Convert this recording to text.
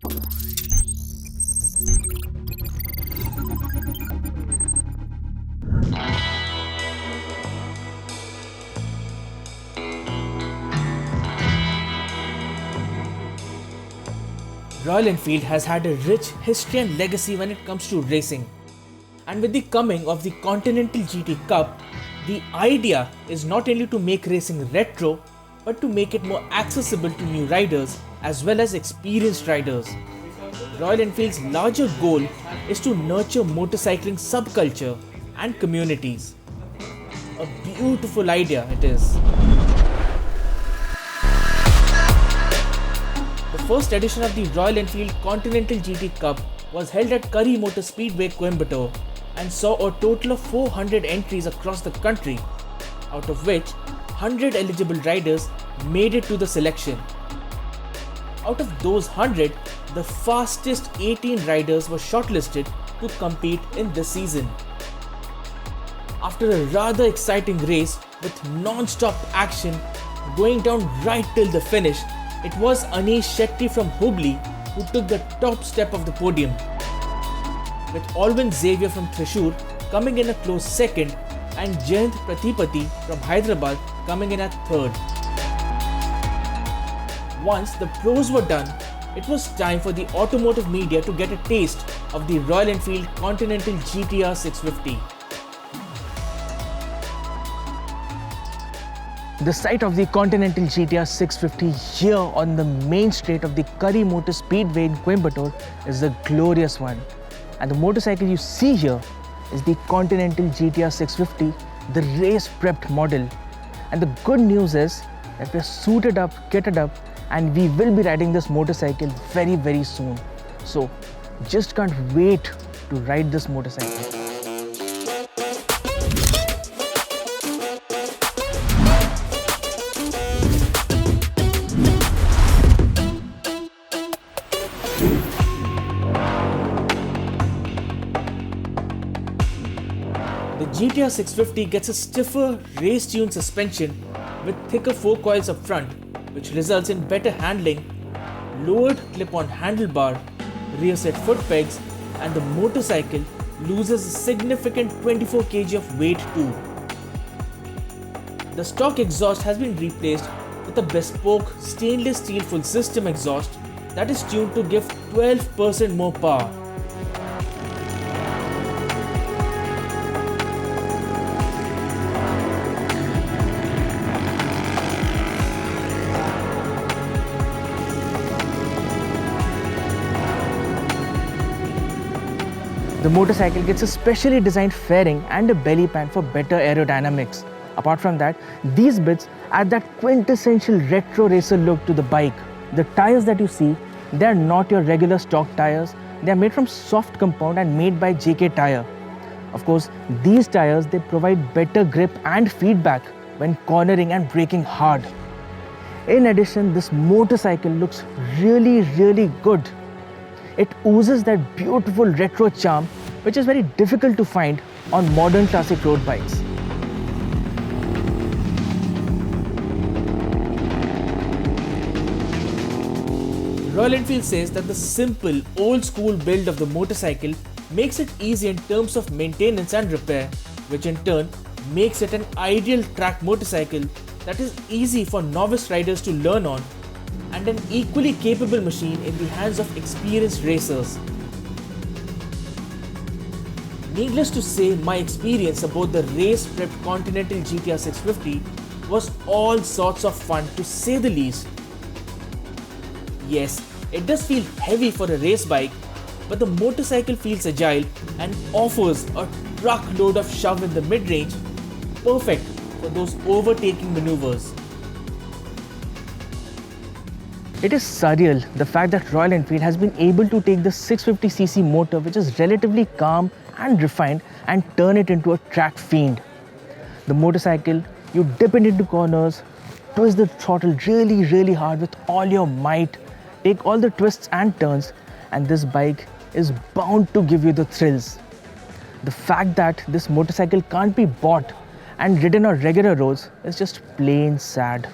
Royal Enfield has had a rich history and legacy when it comes to racing. And with the coming of the Continental GT Cup, the idea is not only to make racing retro, but to make it more accessible to new riders as well as experienced riders. Royal Enfield's larger goal is to nurture motorcycling subculture and communities. A beautiful idea it is. The first edition of the Royal Enfield Continental GT Cup was held at Currie Motor Speedway, Coimbatore, and saw a total of 400 entries across the country, out of which 100 eligible riders made it to the selection. Out of those 100, the fastest 18 riders were shortlisted to compete in this season. After a rather exciting race with non-stop action going down right till the finish, it was Anish Shetty from Hubli who took the top step of the podium, with Alvin Xavier from Thrissur coming in a close second and Jayant Prathipati from Hyderabad coming in at third. Once the pros were done, it was time for the automotive media to get a taste of the Royal Enfield Continental GTR 650. The site of the Continental GTR 650 here on the main straight of the Currie Motor Speedway in Coimbatore is a glorious one. And the motorcycle you see here is the Continental GTR 650, the race prepped model. And the good news is that we're suited up, kitted up, and we will be riding this motorcycle very soon. So just can't wait to ride this motorcycle. The GTR 650 gets a stiffer race-tuned suspension with thicker forecoils up front, which results in better handling, lowered clip-on handlebar, rear set foot pegs, and the motorcycle loses a significant 24 kg of weight too. The stock exhaust has been replaced with a bespoke stainless steel full system exhaust that is tuned to give 12% more power. The motorcycle gets a specially designed fairing and a belly pan for better aerodynamics. Apart from that, these bits add that quintessential retro racer look to the bike. The tires that you see, they are not your regular stock tires. They are made from soft compound and made by JK Tyre. Of course, these tires, they provide better grip and feedback when cornering and braking hard. In addition, this motorcycle looks really good. It oozes that beautiful retro charm which is very difficult to find on modern classic road bikes. Royal Enfield says that the simple, old-school build of the motorcycle makes it easy in terms of maintenance and repair, which in turn makes it an ideal track motorcycle that is easy for novice riders to learn on, and an equally capable machine in the hands of experienced racers. Needless to say, my experience about the race-prepped Continental GTR 650 was all sorts of fun, to say the least. Yes, it does feel heavy for a race bike, but the motorcycle feels agile and offers a truckload of shove in the mid-range, perfect for those overtaking maneuvers. It is surreal, the fact that Royal Enfield has been able to take the 650cc motor, which is relatively calm and refined, and turn it into a track fiend. The motorcycle, you dip it into corners, twist the throttle really hard with all your might, take all the twists and turns, and this bike is bound to give you the thrills. The fact that this motorcycle can't be bought and ridden on regular roads is just plain sad.